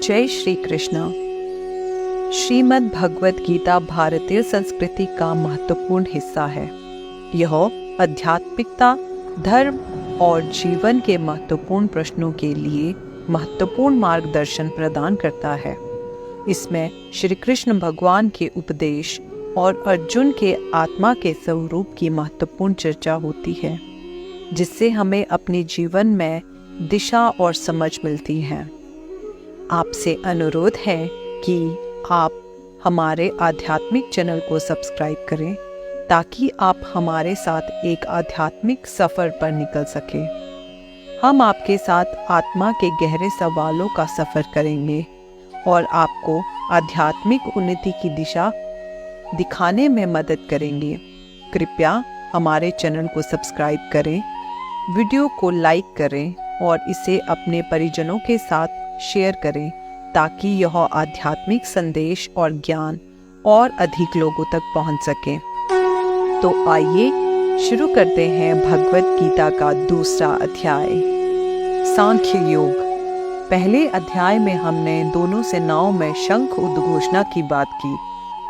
जय श्री कृष्ण। श्रीमद् भगवत गीता भारतीय संस्कृति का महत्वपूर्ण हिस्सा है। यह आध्यात्मिकता, धर्म और जीवन के महत्वपूर्ण प्रश्नों के लिए महत्वपूर्ण मार्गदर्शन प्रदान करता है। इसमें श्री कृष्ण भगवान के उपदेश और अर्जुन के आत्मा के स्वरूप की महत्वपूर्ण चर्चा होती है, जिससे हमें अपने जीवन में दिशा और समझ मिलती है। आपसे अनुरोध है कि आप हमारे आध्यात्मिक चैनल को सब्सक्राइब करें, ताकि आप हमारे साथ एक आध्यात्मिक सफ़र पर निकल सकें। हम आपके साथ आत्मा के गहरे सवालों का सफ़र करेंगे और आपको आध्यात्मिक उन्नति की दिशा दिखाने में मदद करेंगे। कृपया हमारे चैनल को सब्सक्राइब करें, वीडियो को लाइक करें और इसे अपने परिजनों के साथ शेयर करें, ताकि यह आध्यात्मिक संदेश और ज्ञान और अधिक लोगों तक पहुंच सके। तो आइए शुरू करते हैं भगवत गीता का दूसरा अध्याय, सांख्य योग। पहले अध्याय में हमने दोनों सेनाओं में शंख उद्घोषणा की बात की।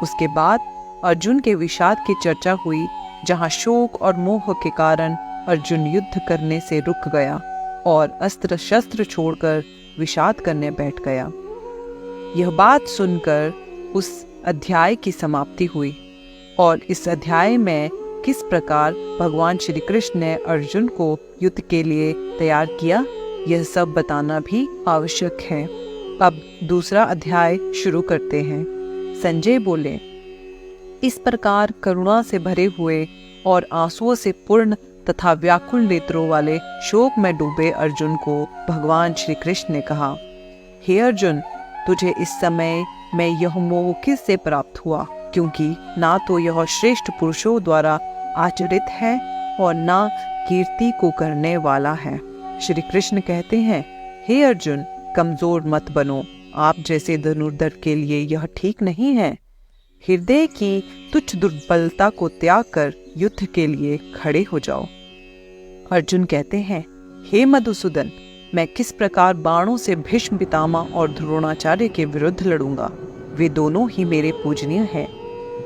उसके बाद अर्जुन के विषाद की चर्चा हुई, जहां शोक और मोह के कारण अर्जुन युद्ध करने से रुक गया और अस्त्र शस्त्र छोड़कर विषाद करने बैठ गया। यह बात सुनकर उस अध्याय की समाप्ति हुई और इस अध्याय में किस प्रकार भगवान श्री कृष्ण ने अर्जुन को युद्ध के लिए तैयार किया, यह सब बताना भी आवश्यक है। अब दूसरा अध्याय शुरू करते हैं। संजय बोले, इस प्रकार करुणा से भरे हुए और आंसुओं से पूर्ण तथा व्याकुल नेत्रों वाले शोक में डूबे अर्जुन को भगवान श्री कृष्ण ने कहा, हे अर्जुन, तुझे इस समय में यह मोह किससे प्राप्त हुआ? क्योंकि ना तो यह श्रेष्ठ पुरुषों द्वारा आचरित है और ना कीर्ति को करने वाला है। श्री कृष्ण कहते हैं, हे अर्जुन, कमजोर मत बनो। आप जैसे धनुर्धर के लिए यह ठीक नहीं है। हृदय की तुच्छ दुर्बलता को त्याग कर युद्ध के लिए खड़े हो जाओ। अर्जुन कहते हैं, हे मधुसूदन, मैं किस प्रकार बाणों से भीष्म पितामह और द्रोणाचार्य के विरुद्ध लड़ूंगा? वे दोनों ही मेरे पूजनीय हैं।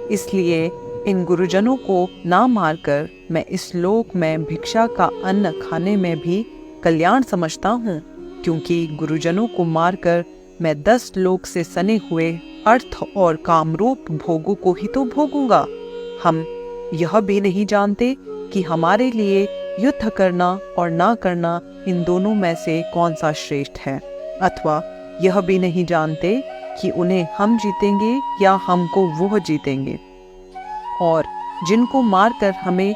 इसलिए इन गुरुजनों को ना मारकर मैं इस लोक में भिक्षा का अन्न खाने में भी कल्याण समझता हूँ, क्योंकि गुरुजनों को मारकर मैं 10 लोक से सने हुए अर्थ और कामरूप भोगों को ही तो भोगूंगा। हम यह भी नहीं जानते कि हमारे लिए युद्ध करना और ना करना, इन दोनों में से कौन सा श्रेष्ठ है। अथवा यह भी नहीं जानते कि उन्हें हम जीतेंगे या हमको वह जीतेंगे। और जिनको मारकर हमें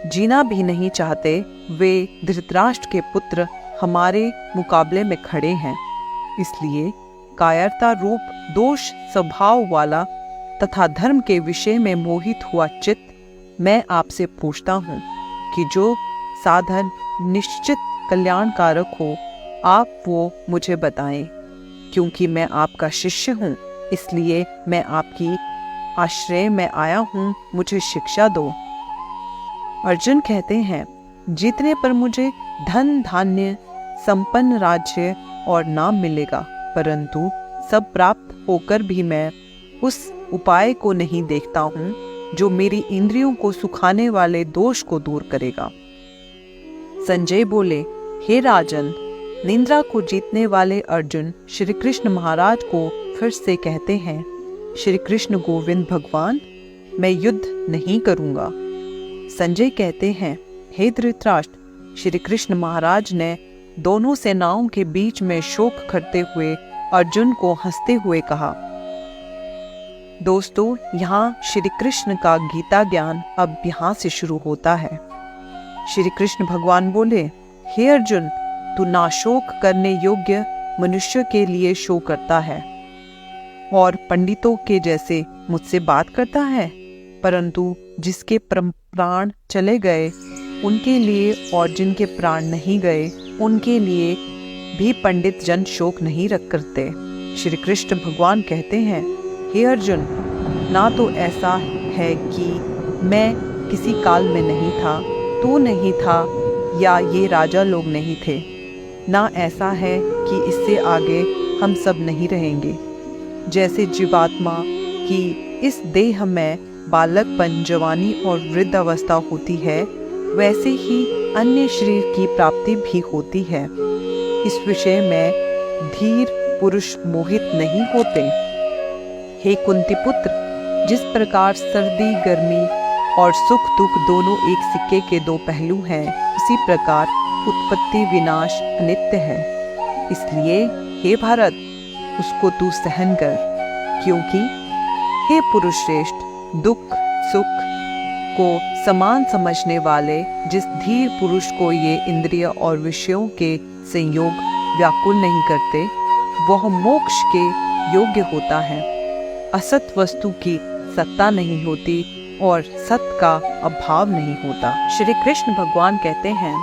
जीना भी नहीं चाहते, वे धृतराष्ट्र के पुत्र हमारे मुकाबले में खड़े हैं। इसलिए कायरता रूप दोष स्वभाव वाला तथा धर्म के विषय में मोहित हुआ चित्त, मैं आपसे पूछता हूँ कि जो साधन निश्चित कल्याणकारक हो, आप वो मुझे बताएं। क्योंकि मैं आपका शिष्य हूँ, इसलिए मैं आपकी आश्रय में आया हूँ, मुझे शिक्षा दो। अर्जुन कहते हैं, जीतने पर मुझे धन धान्य, संपन्न राज्य और नाम मिलेगा, परंतु सब प्राप्त होकर भी मैं उस उपाय को नहीं देखता हूँ जो मेरी इंद्रियों को सुखाने वाले दोष को दूर करेगा। संजय बोले, हे राजन, निंद्रा को जीतने वाले अर्जुन श्री कृष्ण महाराज को फिर से कहते हैं, श्री कृष्ण गोविंद भगवान, मैं युद्ध नहीं करूंगा। संजय कहते हैं, हे धृतराष्ट्र, श्री कृष्ण महाराज ने दोनों सेनाओं के बीच में शोक करते हुए अर्जुन को हंसते हुए कहा। दोस्तों, यहाँ श्री कृष्ण का गीता ज्ञान अब यहाँ से शुरू होता है। श्री कृष्ण भगवान बोले, हे अर्जुन, तू नाशोक करने योग्य मनुष्य के लिए शोक करता है और पंडितों के जैसे मुझसे बात करता है, परंतु जिसके प्राण चले गए उनके लिए और जिनके प्राण नहीं गए उनके लिए भी पंडित जन शोक नहीं रख करते। श्री कृष्ण भगवान कहते हैं, हे अर्जुन, ना तो ऐसा है कि मैं किसी काल में नहीं था, तू नहीं था या ये राजा लोग नहीं थे, ना ऐसा है कि इससे आगे हम सब नहीं रहेंगे। जैसे जीवात्मा की इस देह में बालकपन, जवानी और वृद्धावस्था होती है, वैसे ही अन्य शरीर की प्राप्ति भी होती है। इस विषय में धीर पुरुष मोहित नहीं होते। हे कुंती पुत्र, जिस प्रकार सर्दी, गर्मी और सुख दुख दोनों एक सिक्के के दो पहलू हैं, उसी प्रकार उत्पत्ति विनाश अनित्य है। इसलिए हे भारत, उसको तू सहन कर, क्योंकि हे पुरुष श्रेष्ठ, दुख सुख को समान समझने वाले जिस धीर पुरुष को ये इंद्रिय और विषयों के संयोग व्याकुल नहीं करते, वह मोक्ष के योग्य होता है। असत वस्तु की सत्ता नहीं होती और सत का अभाव नहीं होता। श्री कृष्ण भगवान कहते हैं,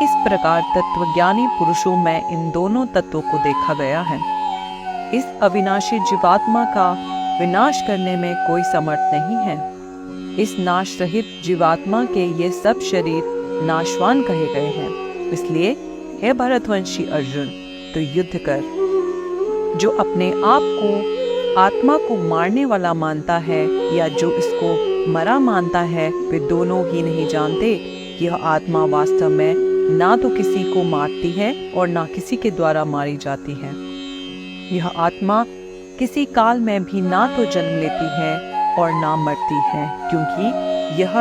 इस प्रकार तत्वज्ञानी पुरुषों में इन दोनों तत्वों को देखा गया है। इस अविनाशी जीवात्मा का विनाश करने में कोई समर्थ नहीं है। इस नाश रहित जीवात्मा के ये सब शरीर नाशवान कहे गए हैं। इसलिए हे भरतवंशी अर्जुन, तो युद्ध कर। जो अपने आप को आत्मा को मारने वाला मानता है या जो इसको मरा मानता है, वे दोनों ही नहीं जानते कि यह आत्मा वास्तव में ना तो किसी को मारती है और ना किसी के द्वारा मारी जाती है। यह आत्मा किसी काल में भी ना तो जन्म लेती है और ना मरती है, क्योंकि यह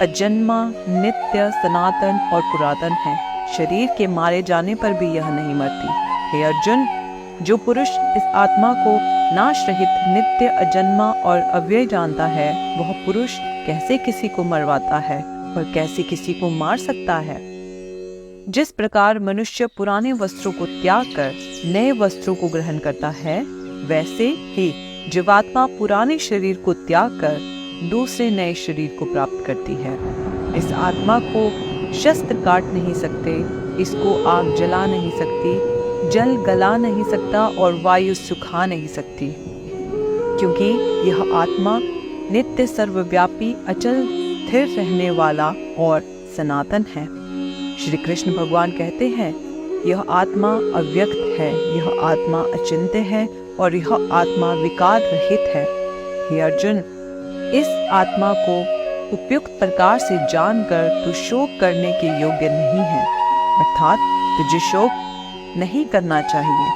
अजन्मा, नित्य, सनातन और पुरातन है। शरीर के मारे जाने पर भी यह नहीं मरती। हे अर्जुन, जो पुरुष इस आत्मा को नाश रहित, नित्य, अजन्मा और अव्यय जानता है, वह पुरुष कैसे किसी को मरवाता है और कैसे किसी को मार सकता है। जिस प्रकार मनुष्य पुराने वस्त्रों को त्याग कर नए वस्त्रों को ग्रहण करता है, वैसे ही जीवात्मा पुराने शरीर को त्याग कर दूसरे नए शरीर को प्राप्त करती है। इस आत्मा को शस्त्र काट नहीं सकते, इसको आग जला नहीं सकती, जल गला नहीं सकता और वायु सुखा नहीं सकती, क्योंकि यह आत्मा नित्य, सर्वव्यापी, अचल, स्थिर रहने वाला और सनातन है। श्री कृष्ण भगवान कहते हैं, यह आत्मा अव्यक्त है, यह आत्मा अचिंत्य है और यह आत्मा विकार रहित है। हे अर्जुन, इस आत्मा को उपयुक्त प्रकार से जानकर तू शोक करने के योग्य नहीं है, अर्थात तुझे शोक नहीं करना चाहिए।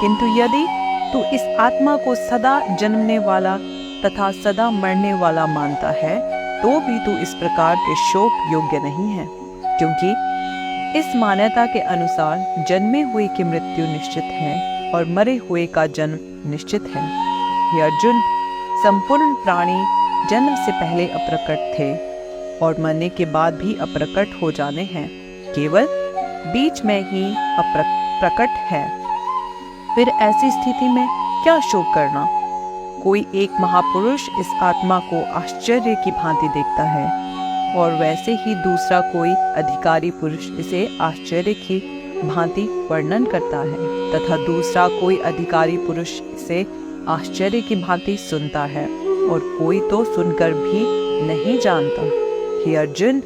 किंतु यदि तू इस आत्मा को सदा जन्मने वाला तथा सदा मरने वाला मानता है, तो भी तू इस प्रकार के शोक योग्य नहीं है, क्योंकि इस मान्यता के अनुसार जन्मे हुए की मृत्यु निश्चित है और मरे हुए का जन्म निश्चित है। हे अर्जुन, संपूर्ण प्राणी जन्म से पहले अप्रकट थे और मरने के बाद भी अप्रकट हो जाने हैं, केवल बीच में ही प्रकट है। फिर ऐसी स्थिति में क्या शोक करना? कोई एक महापुरुष इस आत्मा को आश्चर्य की भांति देखता है और वैसे ही दूसरा कोई अधिकारी पुरुष इसे आश्चर्य की भांति वर्णन करता है, तथा दूसरा कोई अधिकारी पुरुष इसे आश्चर्य की भांति सुनता है और कोई तो सुनकर भी नहीं जानता। हे अर्जुन,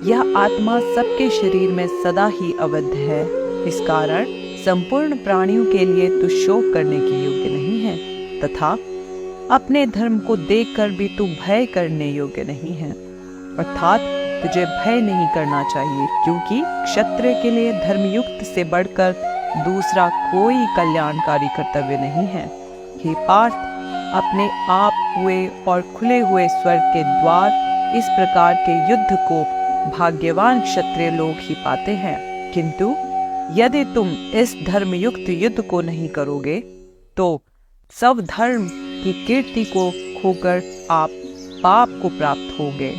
यह आत्मा सबके शरीर में सदा ही अवद्ध है। इस कारण संपूर्ण प्राणियों के लिए तू शोक करने के योग्य नहीं है, तथा अपने धर्म को देखकर भी तू भय करने योग्य नहीं है, अर्थात तुझे भय नहीं करना चाहिए, क्योंकि क्षत्रिय के लिए धर्मयुक्त से बढ़कर दूसरा कोई कल्याणकारी कर्तव्य नहीं है। हे पार्थ, अपने आप हुए और खुले हुए स्वर्ग के द्वार इस प्रकार के युद्ध को भाग्यवान क्षत्रिय लोग ही पाते हैं, किंतु यदि तुम इस धर्मयुक्त युद्ध को नहीं करोगे तो सब धर्म की कीर्ति को खोकर आप पाप को प्राप्त होगे,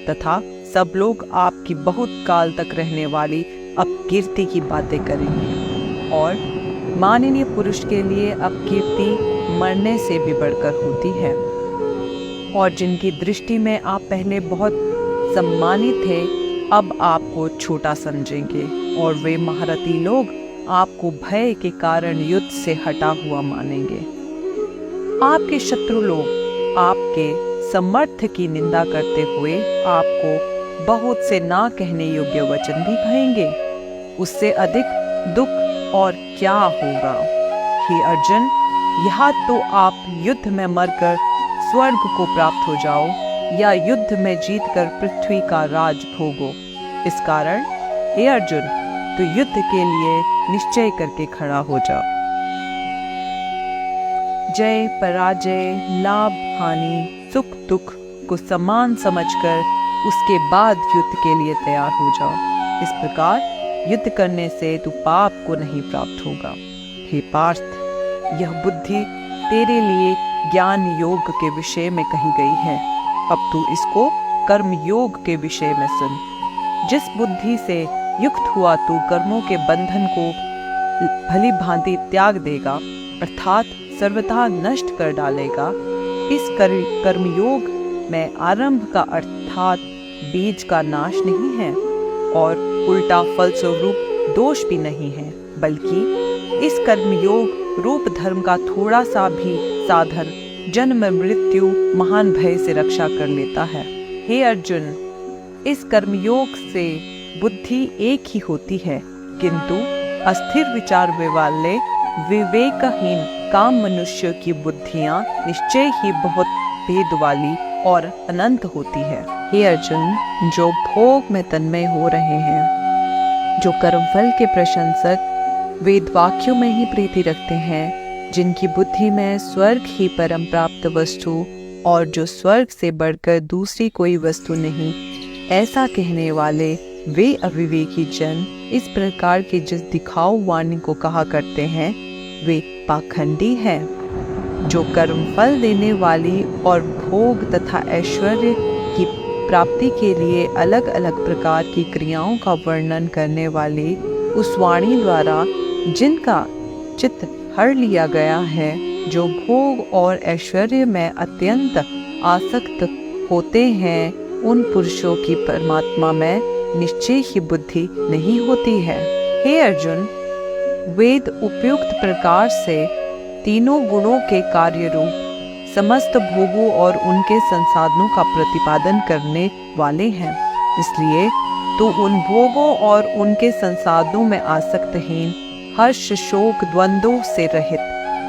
तथा सब लोग आपकी बहुत काल तक रहने वाली अपकीर्ति की बातें करेंगे। और माननीय पुरुष के लिए अपकीर्ति मरने से भी बढ़कर होती है, और जिनकी दृष्टि में आप पहले बहुत सम्मानित थे, अब आपको छोटा समझेंगे, और वे महारथी लोग आपको भय के कारण युद्ध से हटा हुआ मानेंगे। आपके शत्रु लोग आपके समर्थ की निंदा करते हुए आपको बहुत से ना कहने योग्य वचन भी कहेंगे। उससे अधिक दुख और क्या होगा। हे अर्जुन, यहाँ तो आप युद्ध में मरकर स्वर्ग को प्राप्त हो जाओ या युद्ध में जीतकर पृथ्वी का राज भोगो। इस कारण हे अर्जुन, तो युद्ध के लिए निश्चय करके खड़ा हो जा। जय पराजय, लाभ हानि, सुख दुख को समान समझकर उसके बाद युद्ध के लिए तैयार हो जाओ। इस प्रकार युद्ध करने से तू पाप को नहीं प्राप्त होगा। हे पार्थ, यह बुद्धि तेरे लिए ज्ञान योग के विषय में कही गई है। अब तू इसको कर्म योग के विषय में सुन। जिस बुद्धि से युक्त हुआ तू कर्मों के बंधन को भली भांति त्याग देगा, अर्थात सर्वथा नष्ट कर डालेगा। इस कर्मयोग में आरंभ का अर्थात बीज का नाश नहीं है और उल्टा फलस्वरूप दोष भी नहीं है, बल्कि इस कर्मयोग रूप धर्म का थोड़ा सा भी साधन जन्म मृत्यु महान भय से रक्षा कर लेता है। हे अर्जुन, इस कर्मयोग से बुद्धि एक ही होती है, किंतु अस्थिर विचार वाले विवेकहीन काम मनुष्य की बुद्धियां निश्चय ही बहुत भेद वाली और अनंत होती है। हे अर्जुन, जो भोग में तन्मय हो रहे हैं, जो कर्मफल के प्रशंसक वेद वाक्यों में ही प्रीति रखते हैं, जिनकी बुद्धि में स्वर्ग ही परम प्राप्त वस्तु और जो स्वर्ग से बढ़कर दूसरी कोई वस्तु नहीं, ऐसा कहने वाले वे अविवेकी जन इस प्रकार के जिस दिखाऊ वाणी को कहा करते हैं, वे पाखंडी हैं। जो कर्मफल देने वाली और भोग तथा ऐश्वर्य की प्राप्ति के लिए अलग अलग प्रकार की क्रियाओं का वर्णन करने वाली उस वाणी द्वारा जिनका चित्त हर लिया गया है, जो भोग और ऐश्वर्य में अत्यंत आसक्त होते हैं, उन पुरुषों की परमात्मा में निश्चय ही बुद्धि नहीं होती है। हे अर्जुन, वेद उपयुक्त प्रकार से तीनों गुणों के कार्य रूप समस्त भोगों और उनके संसाधनों का प्रतिपादन करने वाले हैं। इसलिए तो उन भोगों और उनके संसाधनों में आसक्तहीन, हर्ष शोक द्वंद्वों से रहित,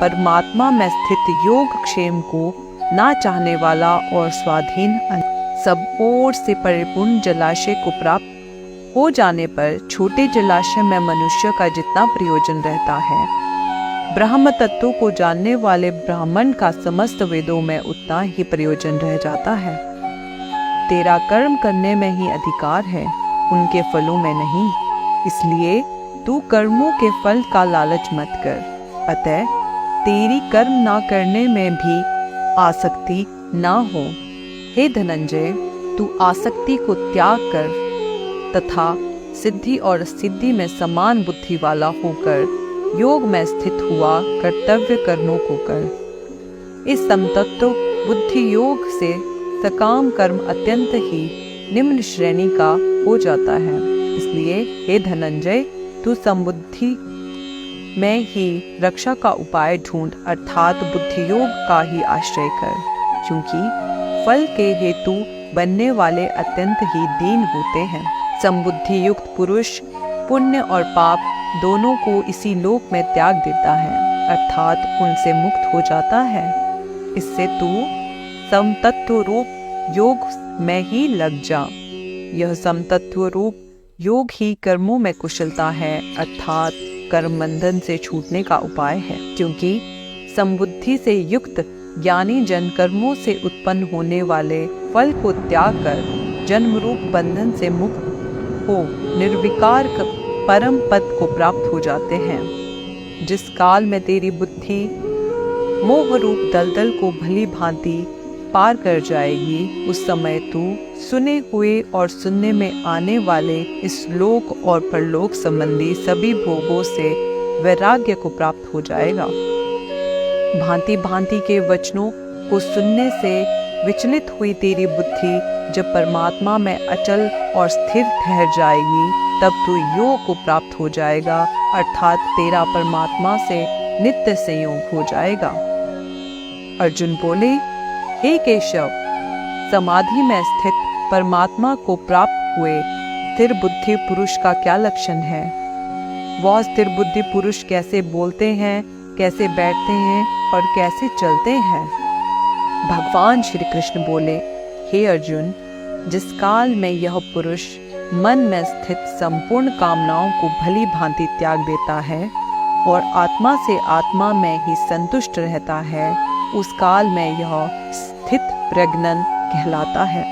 परमात्मा में स्थित योग क्षेम को ना चाहने वाला और स्वाधीन सब ओर से परिपूर्ण जलाशय को प्राप्त हो जाने पर छोटे जलाशय में मनुष्य का जितना प्रयोजन रहता है, ब्रह्म तत्व को जानने वाले ब्राह्मण का समस्त वेदों में उतना ही प्रयोजन रह जाता है। तेरा कर्म करने में ही अधिकार है, उनके फलों में नहीं। इसलिए तू कर्मों के फल का लालच मत कर। अतः तेरी कर्म ना करने में भी आसक्ति ना हो। हे धनंजय, तू आसक्ति को त्याग कर तथा सिद्धि और सिद्धि में समान बुद्धि वाला होकर योग में स्थित हुआ कर्तव्य कर्मों को कर। इस समतत्व बुद्धि योग से सकाम कर्म अत्यंत ही निम्न श्रेणी का हो जाता है। इसलिए हे धनंजय, तू समबुद्धि में ही रक्षा का उपाय ढूंढ, अर्थात बुद्धि योग का ही आश्रय कर, क्योंकि फल के हेतु बनने वाले अत्यंत ही दीन होते हैं। समबुद्धि युक्त पुरुष पुण्य और पाप दोनों को इसी लोक में त्याग देता है, अर्थात उनसे मुक्त हो जाता है। इससे तू समतत्व रूप योग में ही लग जा। यह समतत्व रूप योग ही कर्मों में कुशलता है, अर्थात कर्म बंधन से छूटने का उपाय है। क्योंकि समबुद्धि से युक्त ज्ञानी जन कर्मों से उत्पन्न होने वाले फल को त्याग कर जन्म रूप बंधन से मुक्त हो निर्विकार परम पद को प्राप्त हो जाते हैं। जिस काल में तेरी बुद्धि मोह रूप दलदल को भली भांति पार कर जाएगी, उस समय तू सुने हुए और सुनने में आने वाले इस लोक और परलोक संबंधी सभी भोगों से वैराग्य को प्राप्त हो जाएगा। भांति भांति के वचनों को सुनने से विचलित हुई तेरी बुद्धि जब परमात्मा में अचल और स्थिर ठहर जाएगी, तब तू योग को प्राप्त हो जाएगा, अर्थात तेरा परमात्मा से नित्य संयोग हो जाएगा। अर्जुन बोले, हे केशव, समाधि में स्थित परमात्मा को प्राप्त हुए स्थिर बुद्धि पुरुष का क्या लक्षण है? वह स्थिर बुद्धि पुरुष कैसे बोलते हैं, कैसे बैठते हैं और कैसे चलते हैं। भगवान श्री कृष्ण बोले, हे अर्जुन, जिस काल में यह पुरुष मन में स्थित संपूर्ण कामनाओं को भली भांति त्याग देता है और आत्मा से आत्मा में ही संतुष्ट रहता है, उस काल में यह स्थित प्रज्ञन कहलाता है।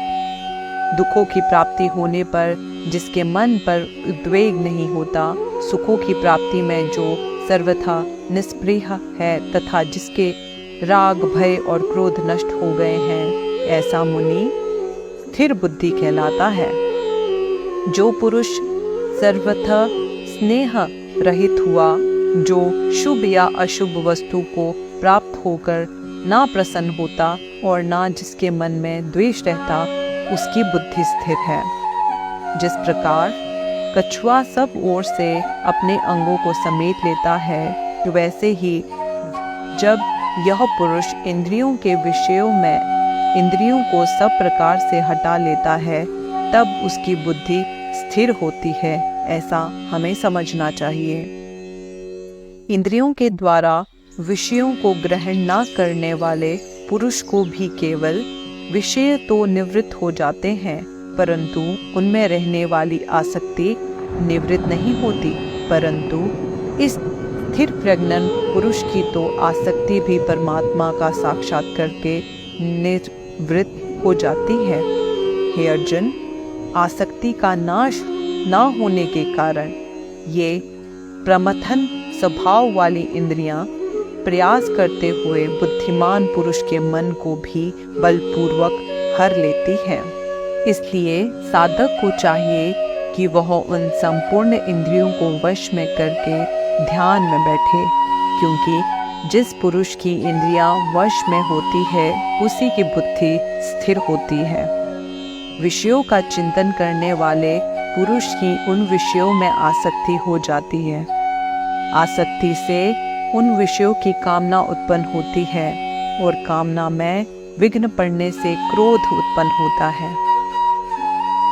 दुखों की प्राप्ति होने पर जिसके मन पर उद्वेग नहीं होता, सुखों की प्राप्ति में जो सर्वथा निष्प्रिय है तथा जिसके राग, भय और क्रोध नष्ट हो गए हैं, ऐसा मुनि स्थिर बुद्धि कहलाता है। जो पुरुष सर्वथा स्नेह रहित हुआ, जो शुभ या अशुभ वस्तु को प्राप्त होकर ना प्रसन्न होता और ना जिसके मन में द्वेष रहता, उसकी बुद्धि स्थिर है। जिस प्रकार कछुआ सब ओर से अपने अंगों को समेट लेता है, वैसे ही जब यह पुरुष इंद्रियों के विषयों में इंद्रियों को सब प्रकार से हटा लेता है, तब उसकी बुद्धि स्थिर होती है। ऐसा हमें समझना चाहिए। इंद्रियों के द्वारा विषयों को ग्रहण न करने वाले पुरुष को भी केवल विषय तो निवृत्त हो जाते हैं, परंतु उनमें रहने वाली आसक्ति निवृत्त नहीं होती, परंतु इस स्थिर प्रज्ञन पुरुष की तो आसक्ति भी परमात्मा का साक्षात करके निवृत्त हो जाती है। हे अर्जुन, आसक्ति का नाश न होने के कारण ये प्रमथन स्वभाव वाली इंद्रियां प्रयास करते हुए बुद्धिमान पुरुष के मन को भी बलपूर्वक हर लेती है। इसलिए साधक को चाहिए कि वह उन संपूर्ण इंद्रियों को वश में करके ध्यान में बैठे, क्योंकि जिस पुरुष की इंद्रियां वश में होती है, उसी की बुद्धि स्थिर होती है। विषयों का चिंतन करने वाले पुरुष की उन विषयों में आसक्ति हो जाती है। आसक्ति से उन विषयों की कामना उत्पन्न होती है और कामना में विघ्न पड़ने से क्रोध उत्पन्न होता है।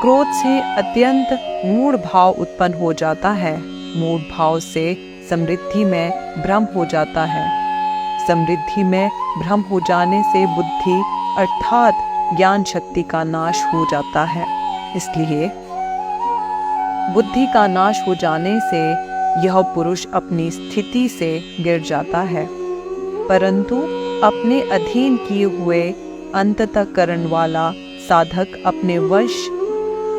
क्रोध से अत्यंत मूढ़ भाव उत्पन्न हो जाता है। मूढ़ भाव से समृद्धि में भ्रम हो जाता है। समृद्धि में भ्रम हो जाने से बुद्धि अर्थात ज्ञान शक्ति का नाश हो जाता है। इसलिए बुद्धि का नाश हो जाने से यह पुरुष अपनी स्थिति से गिर जाता है, परंतु अपने अधीन किए हुए अंतःकरण वाला साधक अपने वश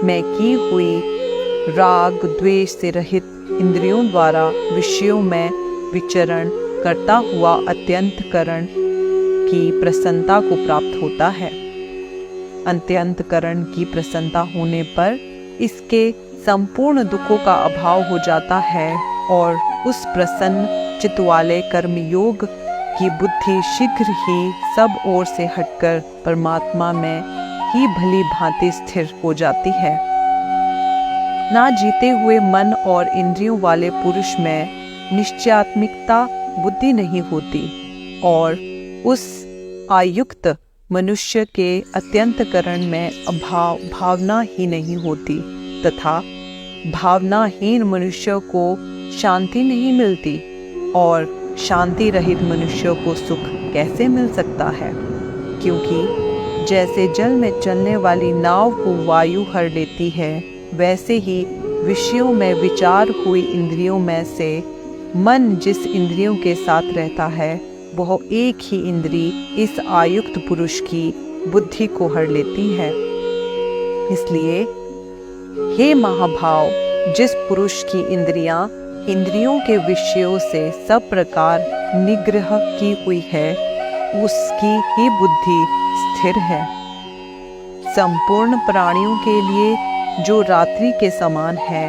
में की हुई राग द्वेष से रहित इंद्रियों द्वारा विषयों में विचरण करता हुआ अत्यंतकरण की प्रसन्नता को प्राप्त होता है। अत्यंतकरण की प्रसन्नता होने पर इसके संपूर्ण दुखों का अभाव हो जाता है और उस प्रसन्न चित्त वाले कर्मयोग की बुद्धि शीघ्र ही सब ओर से हटकर परमात्मा में ही भली भांति स्थिर हो जाती है। ना जीते हुए मन और इंद्रियों वाले पुरुष में निश्चयात्मिकता बुद्धि नहीं होती और उस आयुक्त मनुष्य के अत्यंतकरण में भावना ही नहीं होती तथा भावनाहीन मनुष्य को शांति नहीं मिलती और शांति रहित मनुष्य को सुख कैसे मिल सकता है, क्योंकि जैसे जल में चलने वाली नाव को वायु हर लेती है, वैसे ही विषयों में विचार हुई इंद्रियों में से मन जिस इंद्रियों के साथ रहता है, वह एक ही इंद्री इस आयुक्त पुरुष की बुद्धि को हर लेती है। इसलिए हे महाभाव, जिस पुरुष की इंद्रियां इंद्रियों के विषयों से सब प्रकार निग्रह की हुई है, उसकी ही बुद्धि स्थिर है। संपूर्ण प्राणियों के लिए जो रात्रि के समान है,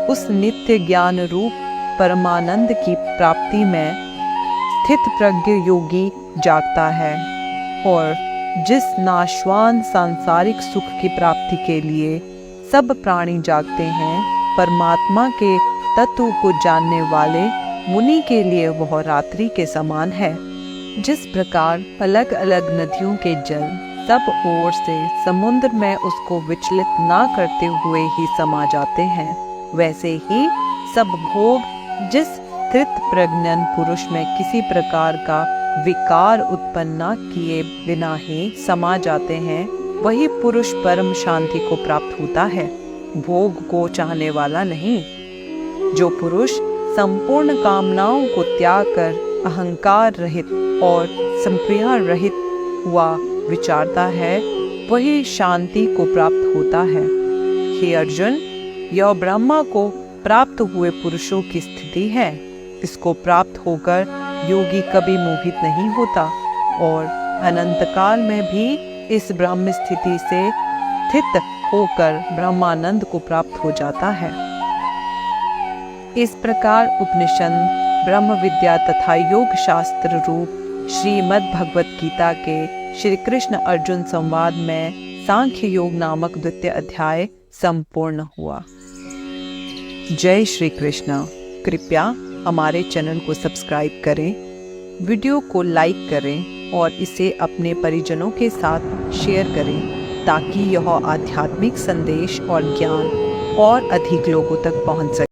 उस नित्य ज्ञान रूप परमानंद की प्राप्ति में स्थित प्रज्ञ योगी जागता है और जिस नाशवान सांसारिक सुख की प्राप्ति के लिए सब प्राणी जागते हैं, परमात्मा के तत्व को जानने वाले मुनि के लिए वह रात्रि के समान है। जिस प्रकार अलग अलग नदियों के जल सब ओर से समुद्र में उसको विचलित ना करते हुए ही समा जाते हैं, वैसे ही सब भोग जिस स्थित प्रज्ञन पुरुष में किसी प्रकार का विकार उत्पन्न न किए बिना ही समा जाते हैं, वही पुरुष परम शांति को प्राप्त होता है, भोग को चाहने वाला नहीं। जो पुरुष संपूर्ण कामनाओं को त्याग कर अहंकार रहित और संप्रिया रहित हुआ विचारता है, वही शांति को प्राप्त होता है। हे अर्जुन, यह ब्रह्मा को प्राप्त हुए पुरुषों की स्थिति है। इसको प्राप्त होकर योगी कभी मोहित नहीं होता और अनंत काल में भी इस ब्रह्म स्थिति से स्थित होकर ब्रह्मानंद को प्राप्त हो जाता है। इस प्रकार उपनिषद ब्रह्म विद्या तथा योग शास्त्र रूप श्रीमद् भगवत गीता के श्री कृष्ण अर्जुन संवाद में सांख्य योग नामक द्वितीय अध्याय संपूर्ण हुआ। जय श्री कृष्ण। कृपया हमारे चैनल को सब्सक्राइब करें, वीडियो को लाइक करें और इसे अपने परिजनों के साथ शेयर करें, ताकि यह आध्यात्मिक संदेश और ज्ञान और अधिक लोगों तक पहुंच सके।